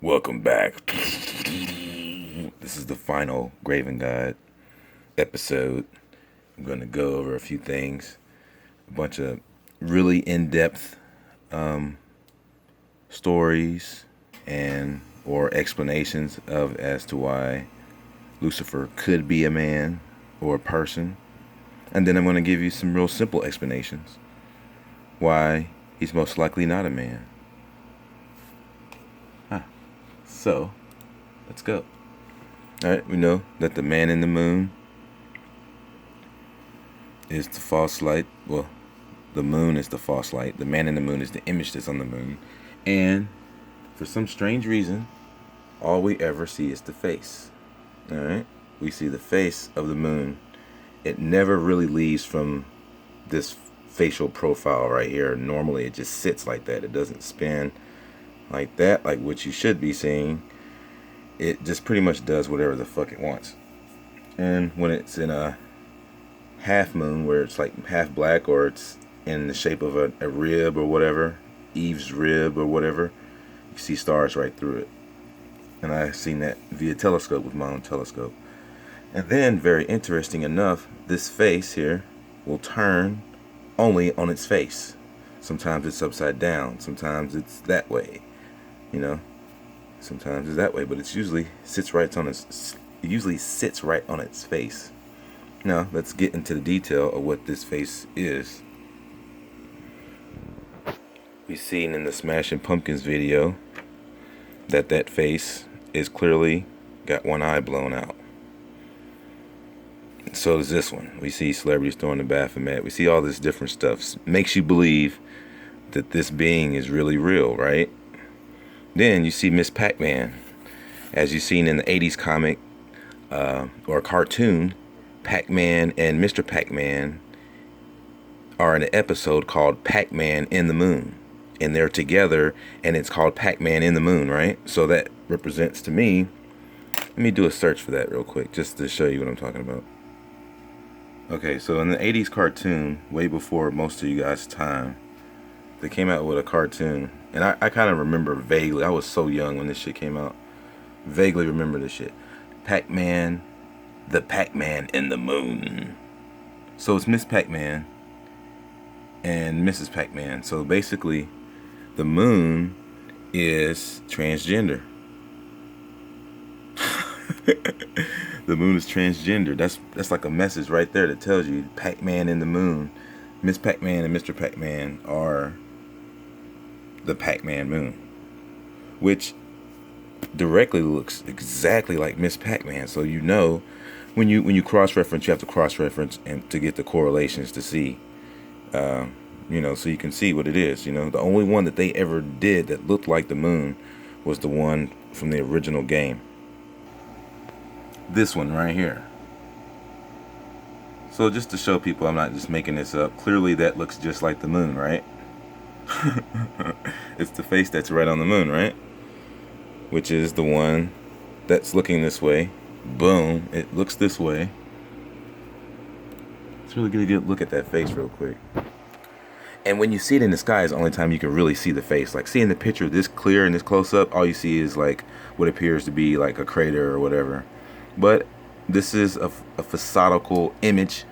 Welcome back. This is the final Graven Guide episode. I'm going to go over a few things, a bunch of really in-depth stories and or explanations of as to why Lucifer could be a man or a person. And then I'm going to give you some real simple explanations why he's most likely not a man. So, let's go. Alright, we know that the man in the moon is the false light. Well, the moon is the false light. The man in the moon is the image that's on the moon. And for some strange reason, all we ever see is the face. Alright? We see the face of the moon. It never really leaves from this facial profile right here. Normally it just sits like that. It doesn't spin like that, like what you should be seeing. It just pretty much does whatever the fuck it wants. And when it's in a half moon, where it's like half black, or it's in the shape of a rib or whatever, Eve's rib or whatever, you see stars right through it. And I've seen that via telescope with my own telescope. And then, very interesting enough, this face here will turn only on its face. Sometimes it's upside down, sometimes it's that way. You know, sometimes it's that way, but it usually sits right on its face. Now, let's get into the detail of what this face is. We seen in the Smashing Pumpkins video that face is clearly got one eye blown out. So does this one. We see celebrities throwing the Baphomet. We see all this different stuff. Makes you believe that this being is really real, right? Then you see Miss Pac-Man. As you've seen in the 80s comic or cartoon, Pac-Man and Mr. Pac-Man are in an episode called Pac-Man in the Moon. And they're together, and it's called Pac-Man in the Moon, right? So that represents to me, let me do a search for that real quick, just to show you what I'm talking about. Okay, so in the 80s cartoon, way before most of you guys' time, they came out with a cartoon. And I kind of remember vaguely. I was so young when this shit came out. Vaguely remember this shit. Pac-Man, the Pac-Man in the Moon. So it's Miss Pac-Man and Mrs. Pac-Man. So basically, the moon is transgender. The moon is transgender. That's like a message right there that tells you Pac-Man in the moon. Miss Pac-Man and Mr. Pac-Man are the Pac-Man moon, which directly looks exactly like Miss Pac-Man. So you know, when you cross-reference, you have to cross-reference and to get the correlations to see, you know, so you can see what it is. You know, the only one that they ever did that looked like the moon was the one from the original game. This one right here. So just to show people I'm not just making this up, clearly that looks just like the moon, right? It's the face that's right on the moon, right? Which is the one that's looking this way. Boom, it looks this way. It's really good to get a look at that face real quick. And when you see it in the sky is the only time you can really see the face. Like seeing the picture this clear and this close up, all you see is like what appears to be like a crater or whatever. But this is a facadical image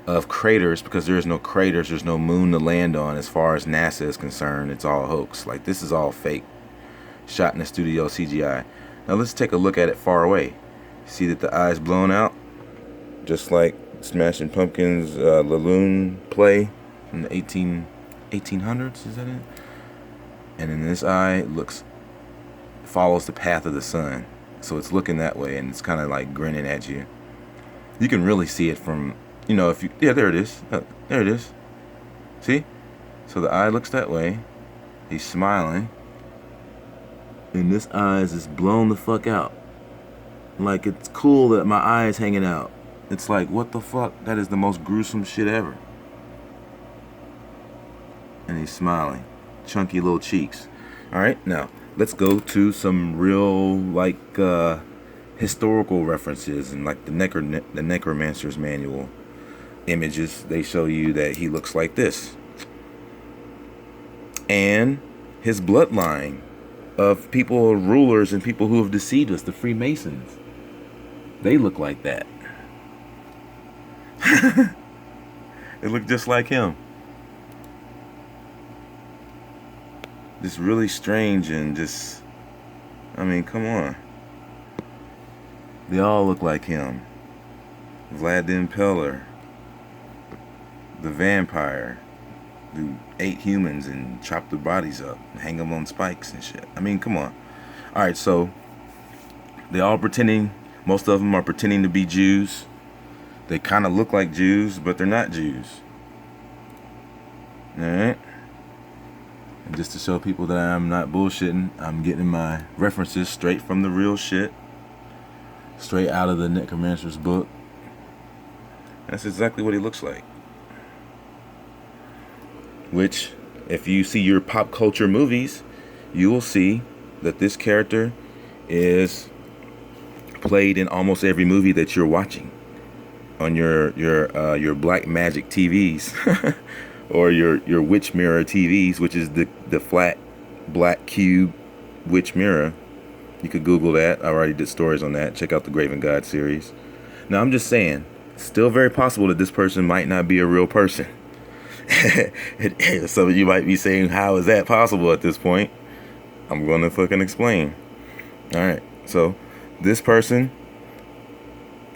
of craters, because there is no craters, there's no moon to land on as far as NASA is concerned. It's all hoax. Like, this is all fake, shot in the studio CGI. Now let's take a look at it far away. See that the eye's blown out, just like Smashing Pumpkins Laloon play in the 1800s, is that it? And then this eye follows the path of the sun, so it's looking that way, and it's kind of like grinning at you. You can really see it from, you know, if you, yeah, there it is. There it is. See? So the eye looks that way. He's smiling. And this eye is just blown the fuck out. Like, it's cool that my eye is hanging out. It's like, what the fuck? That is the most gruesome shit ever. And he's smiling. Chunky little cheeks. Alright, now, let's go to some real, like, historical references, and like the Necromancer's Manual images. They show you that he looks like this. And his bloodline of people, rulers, and people who have deceived us, the Freemasons. They look like that. They look just like him. Just really strange and just, I mean, come on. They all look like him. Vlad the Impaler, the vampire who ate humans and chopped their bodies up and hang them on spikes and shit. I mean, come on. Alright, so they all pretending, most of them are pretending to be Jews. They kind of look like Jews, but they're not Jews. Alright? And just to show people that I'm not bullshitting, I'm getting my references straight from the real shit. Straight out of the Necromancer's book. That's exactly what he looks like. Which, if you see your pop culture movies, you will see that this character is played in almost every movie that you're watching on your black magic TVs or your witch mirror TVs, which is the flat black cube witch mirror. You could Google that. I already did stories on that. Check out the Graven God series. Now, I'm just saying, it's still very possible that this person might not be a real person. Some of you might be saying, how is that possible at this point? I'm going to fucking explain. Alright, so this person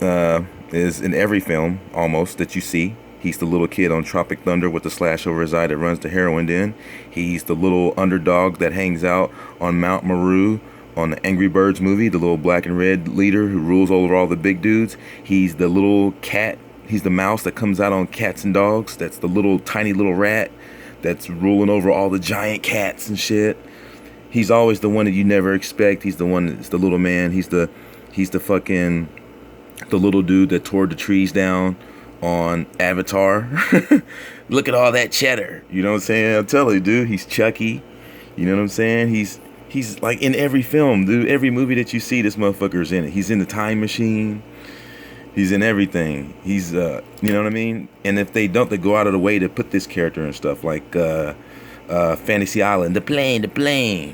is in every film, almost, that you see. He's the little kid on Tropic Thunder with the slash over his eye that runs the heroin den. He's the little underdog that hangs out on Mount Meru on the Angry Birds movie, the little black and red leader who rules over all the big dudes. He's the little cat. He's the mouse that comes out on Cats and Dogs. That's the little tiny little rat that's ruling over all the giant cats and shit. He's always the one that you never expect. He's the one that's the little man. He's the fucking the little dude that tore the trees down on Avatar. Look at all that cheddar. You know what I'm saying? I'm telling you, dude. He's Chucky. You know what I'm saying? He's like in every film, dude. Every movie that you see, this motherfucker's in it. He's in the Time Machine. He's in everything. He's, you know what I mean? And if they don't, they go out of the way to put this character and stuff like Fantasy Island, the plane.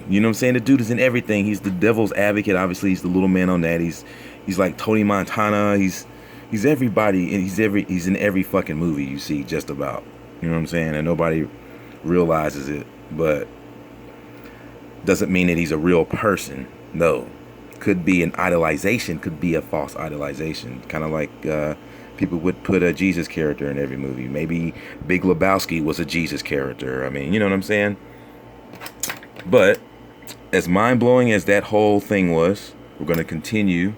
You know what I'm saying? The dude is in everything. He's the devil's advocate. Obviously, he's the little man on that. He's like Tony Montana. He's everybody, and he's in every fucking movie you see, just about. You know what I'm saying? And nobody realizes it, but doesn't mean that he's a real person. No. Could be an idolization, could be a false idolization. Kind of like people would put a Jesus character in every movie. Maybe Big Lebowski was a Jesus character. I mean, you know what I'm saying? But as mind-blowing as that whole thing was, we're going to continue.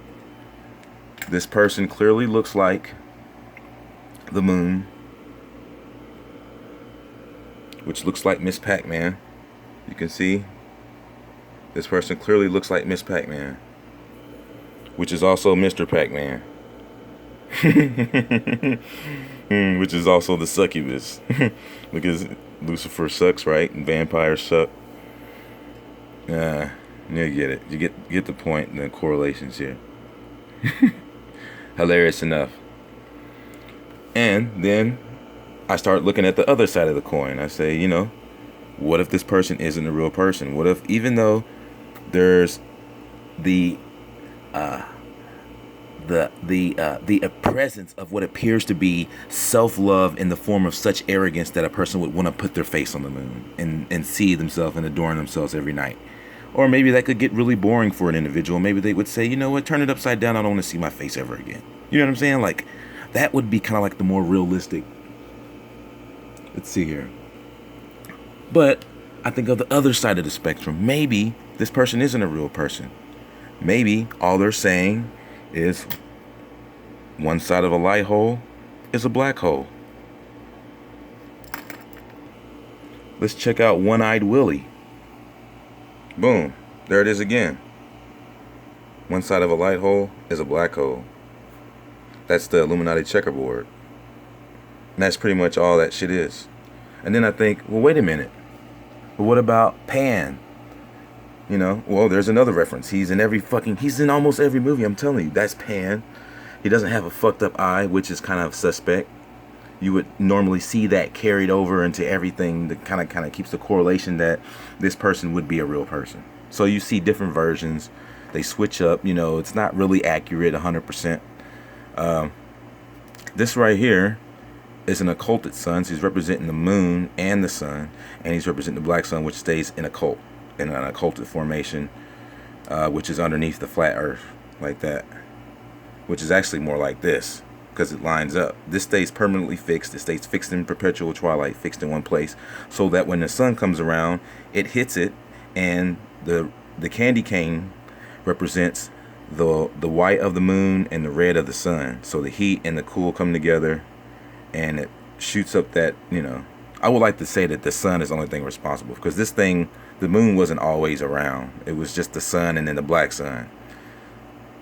This person clearly looks like the moon, which looks like Miss Pac-Man. You can see this person clearly looks like Miss Pac-Man, which is also Mr. Pac-Man, which is also the succubus. Because Lucifer sucks, right? And vampires suck. You get it. You get the point and the correlations here. Hilarious enough. And then I start looking at the other side of the coin. I say, you know, what if this person isn't a real person? What if, even though there's the presence of what appears to be self-love in the form of such arrogance that a person would want to put their face on the moon and see themselves and adorn themselves every night. Or maybe that could get really boring for an individual. Maybe they would say, you know what, turn it upside down. I don't want to see my face ever again. You know what I'm saying? Like, that would be kind of like the more realistic. Let's see here. But I think of the other side of the spectrum. Maybe this person isn't a real person. Maybe all they're saying is one side of a light hole is a black hole. Let's check out One-Eyed Willie. Boom. There it is again. One side of a light hole is a black hole. That's the Illuminati checkerboard. And that's pretty much all that shit is. And then I think, well, wait a minute. But what about Pan? You know, well, there's another reference. He's in almost every movie. I'm telling you, that's Pan. He doesn't have a fucked up eye, which is kind of suspect. You would normally see that carried over into everything that kind of keeps the correlation that this person would be a real person. So you see different versions. They switch up. You know, it's not really accurate 100%. This right here is an occulted sun. So he's representing the moon and the sun, and he's representing the black sun, which stays in in an occulted formation, which is underneath the flat earth, like that, which is actually more like this, because it lines up. This stays permanently fixed. It stays fixed in perpetual twilight, fixed in one place, so that when the sun comes around, it hits it, and the candy cane represents the white of the moon and the red of the sun. So the heat and the cool come together, and it shoots up that, you know, I would like to say that the sun is the only thing responsible, because this thing, the moon wasn't always around. It was just the sun and then the black sun.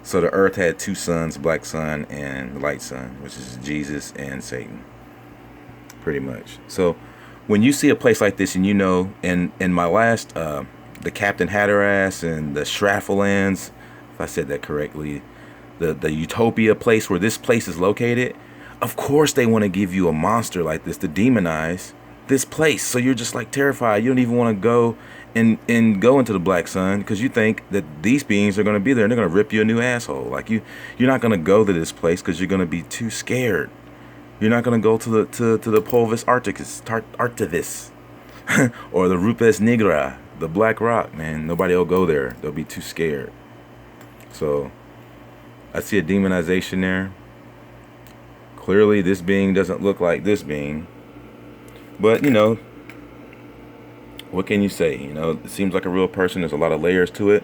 So the earth had two suns, black sun and the light sun, which is Jesus and Satan, pretty much. So when you see a place like this, and you know, in my last, the Captain Hatteras and the Schlaraffenlands, if I said that correctly, the Utopia place where this place is located, of course they want to give you a monster like this to demonize this place. So you're just like terrified. You don't even want to go and go into the black sun, because you think that these beings are going to be there and they're going to rip you a new asshole. Like you're not going to go to this place because you're going to be too scared. You're not going to go to the Polvis Arcticus or the Rupes Nigra, the Black Rock, man. Nobody will go there. They'll be too scared. So I see a demonization there. Clearly this being doesn't look like this being, but you know, what can you say? You know, it seems like a real person. There's a lot of layers to it,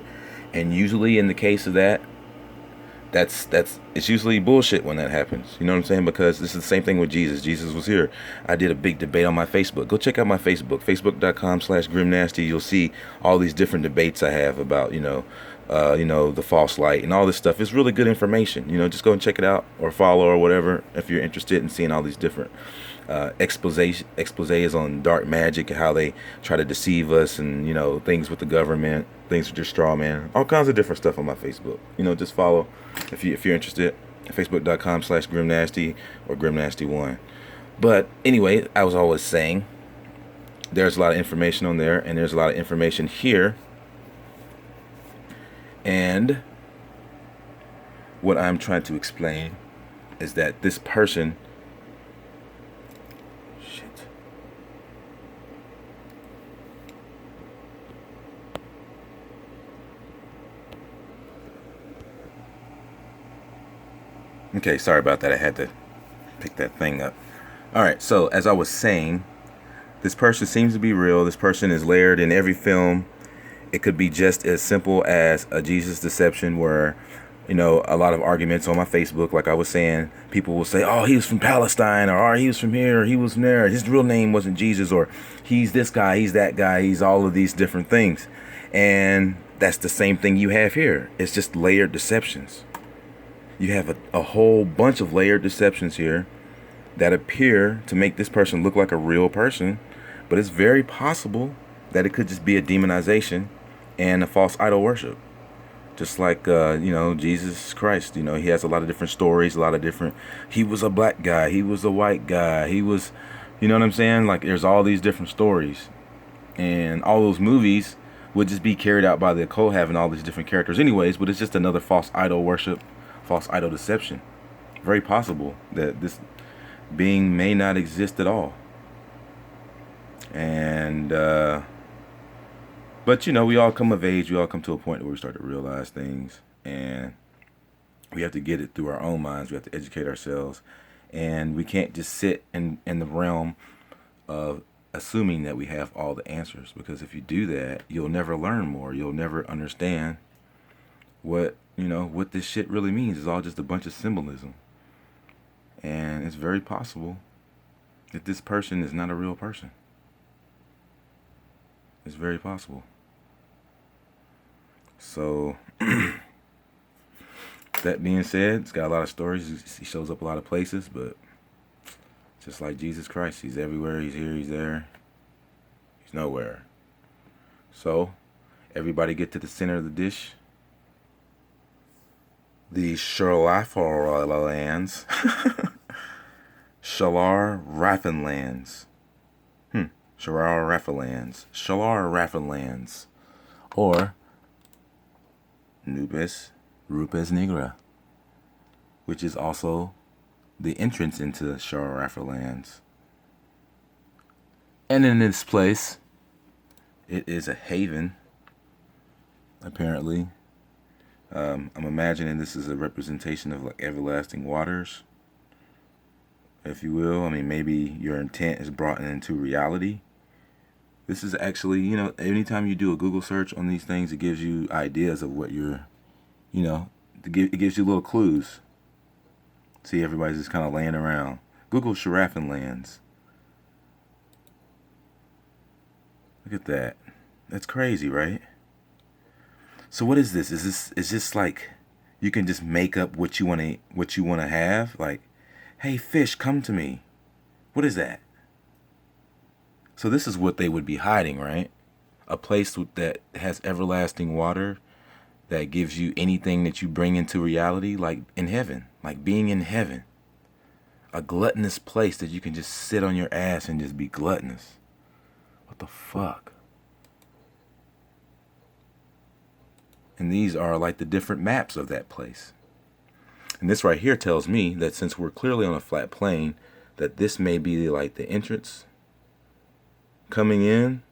and usually in the case of that, it's usually bullshit when that happens. You know what I'm saying? Because this is the same thing with Jesus. Jesus was here. I did a big debate on my Facebook. Go check out my Facebook, facebook.com/grimnasty. You'll see all these different debates I have about, you know, the false light and all this stuff. It's really good information. You know, just go and check it out, or follow, or whatever, if you're interested in seeing all these different exposés on dark magic and how they try to deceive us, and, you know, things with the government, things with your straw man, all kinds of different stuff on my Facebook. You know, just follow if you're interested. Facebook.com/grimnasty or grimnasty1. But anyway, I was always saying there's a lot of information on there, and there's a lot of information here. And what I'm trying to explain is that this person, okay, sorry about that. I had to pick that thing up. All right, so as I was saying, this person seems to be real. This person is layered in every film. It could be just as simple as a Jesus deception, where, you know, a lot of arguments on my Facebook, like I was saying, people will say, oh, he was from Palestine, or oh, he was from here, or he was from there, his real name wasn't Jesus, or he's this guy, he's that guy, he's all of these different things. And that's the same thing you have here. It's just layered deceptions. You have a whole bunch of layered deceptions here that appear to make this person look like a real person, but it's very possible that it could just be a demonization and a false idol worship. Just like, you know, Jesus Christ, you know, he has a lot of different stories, a lot of different, he was a black guy, he was a white guy, he was, you know what I'm saying? Like, there's all these different stories, and all those movies would just be carried out by the occult, having all these different characters anyways, but it's just another false idol worship, false idol deception. Very possible that this being may not exist at all. And, but, you know, we all come of age. We all come to a point where we start to realize things, and we have to get it through our own minds. We have to educate ourselves, and we can't just sit in the realm of assuming that we have all the answers, because if you do that, you'll never learn more. You'll never understand what, you know, what this shit really means. It's all just a bunch of symbolism, and it's very possible that this person is not a real person. It's very possible. So, that being said, it's got a lot of stories. He shows up a lot of places, but just like Jesus Christ, he's everywhere. He's here, he's there. He's nowhere. So, everybody get to the center of the dish. The Schlaraffenlands. Schlaraffenlands. Schlaraffenlands. Or Nubis Rupes Nigra, which is also the entrance into Schlaraffenlands. And in this place, it is a haven, apparently. I'm imagining this is a representation of like everlasting waters, if you will. I mean, maybe your intent is brought into reality. This is actually, you know, anytime you do a Google search on these things, it gives you ideas of what you're, you know, it gives you little clues. See, everybody's just kind of laying around. Google Schlaraffenlands. Look at that. That's crazy, right? So what is this? Is this like you can just make up what you want to have? Like, hey fish, come to me. What is that? So this is what they would be hiding, right? A place that has everlasting water that gives you anything that you bring into reality, like in heaven, like being in heaven. A gluttonous place that you can just sit on your ass and just be gluttonous. What the fuck? And these are like the different maps of that place. And this right here tells me that since we're clearly on a flat plane, that this may be like the entrance coming in,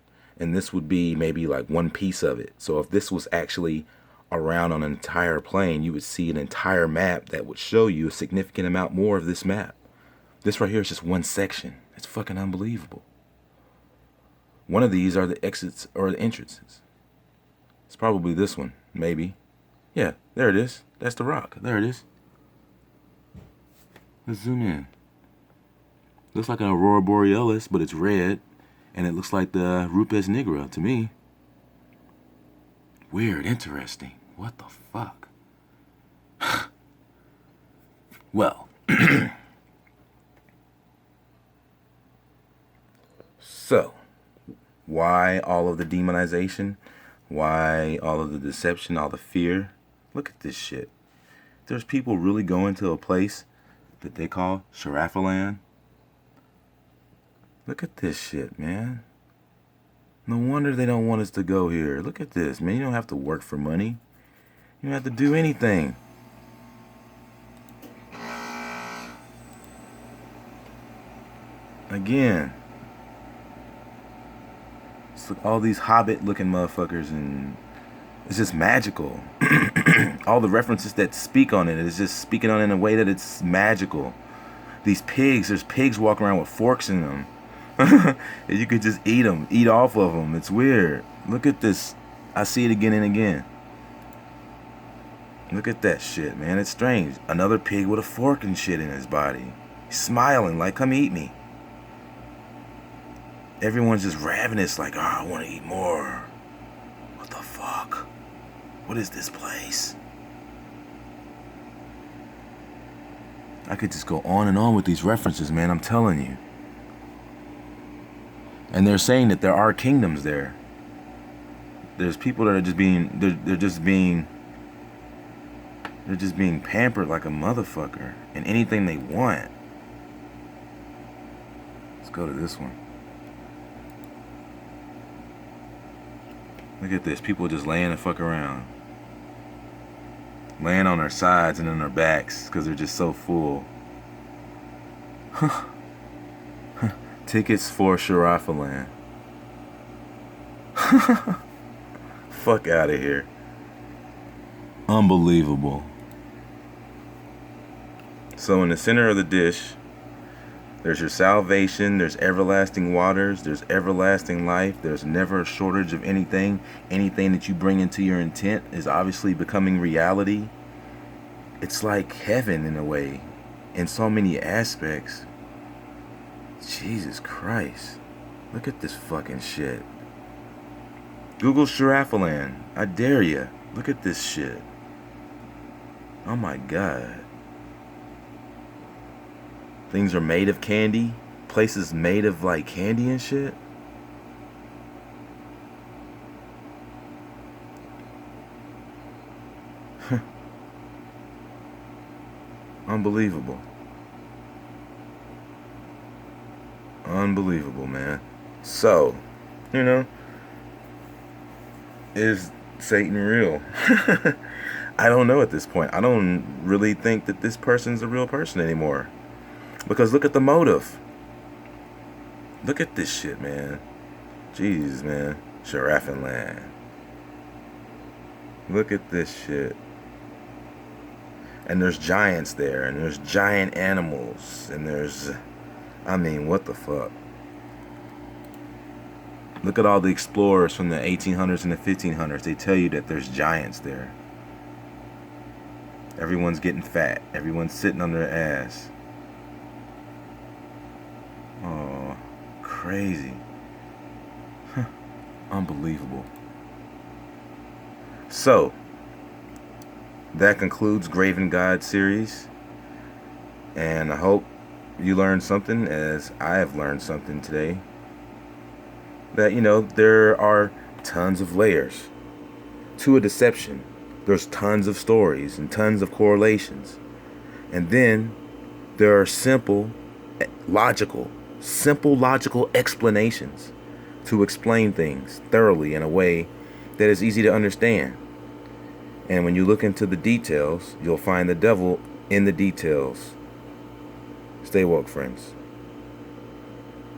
and this would be maybe like one piece of it. So if this was actually around on an entire plane, you would see an entire map that would show you a significant amount more of this map. This right here is just one section. It's fucking unbelievable. One of these are the exits or the entrances. It's probably this one, maybe. Yeah, there it is. That's the rock. There it is. Let's zoom in. Looks like an aurora borealis, but it's red. And it looks like the Rupes Nigra to me. Weird, interesting. What the fuck? Well. So, why all of the demonization? Why all of the deception, all the fear? Look at this shit. There's people really going to a place that they call Schlaraffenland. Look at this shit, man. No wonder they don't want us to go here. Look at this, man. You don't have to work for money. You don't have to do anything. Again. It's like all these hobbit-looking motherfuckers, and it's just magical. All the references that speak on it is just speaking on it in a way that it's magical. These pigs, there's pigs walking around with forks in them. And you could just eat them, eat off of them. It's weird. Look at this. I see it again and again. Look at that shit, man. It's strange. Another pig with a fork and shit in his body. He's smiling like, come eat me. Everyone's just ravenous like, oh, I want to eat more. What the fuck? What is this place? I could just go on and on with these references, man. I'm telling you. And they're saying that there are kingdoms there. There's people that are just being, they're just being pampered like a motherfucker. And anything they want. Let's go to this one. Look at this. People just laying the fuck around. Laying on their sides and on their backs because they're just so full. Tickets for Schlaraffenland. Fuck out of here. Unbelievable. So in the center of the dish, there's your salvation, there's everlasting waters, there's everlasting life, there's never a shortage of anything. Anything that you bring into your intent is obviously becoming reality. It's like heaven in a way, in so many aspects. Jesus Christ. Look at this fucking shit. Google Schlaraffenland. I dare ya. Look at this shit. Oh my God. Things are made of candy. Places made of like candy and shit. Unbelievable. Unbelievable, man. So, you know, is Satan real? I don't know at this point. I don't really think that this person's a real person anymore. Because look at the motive. Look at this shit, man. Jeez, man. Schlaraffenlands. Look at this shit. And there's giants there, and there's giant animals, and there's, I mean, what the fuck? Look at all the explorers from the 1800s and the 1500s. They tell you that there's giants there. Everyone's getting fat. Everyone's sitting on their ass. Oh, crazy. Huh. Unbelievable. So, that concludes Graven God series. And I hope you learned something, as I have learned something today. That, you know, there are tons of layers to a deception. There's tons of stories and tons of correlations. And then there are simple logical explanations to explain things thoroughly in a way that is easy to understand. And when you look into the details, you'll find the devil in the details. Stay woke, friends.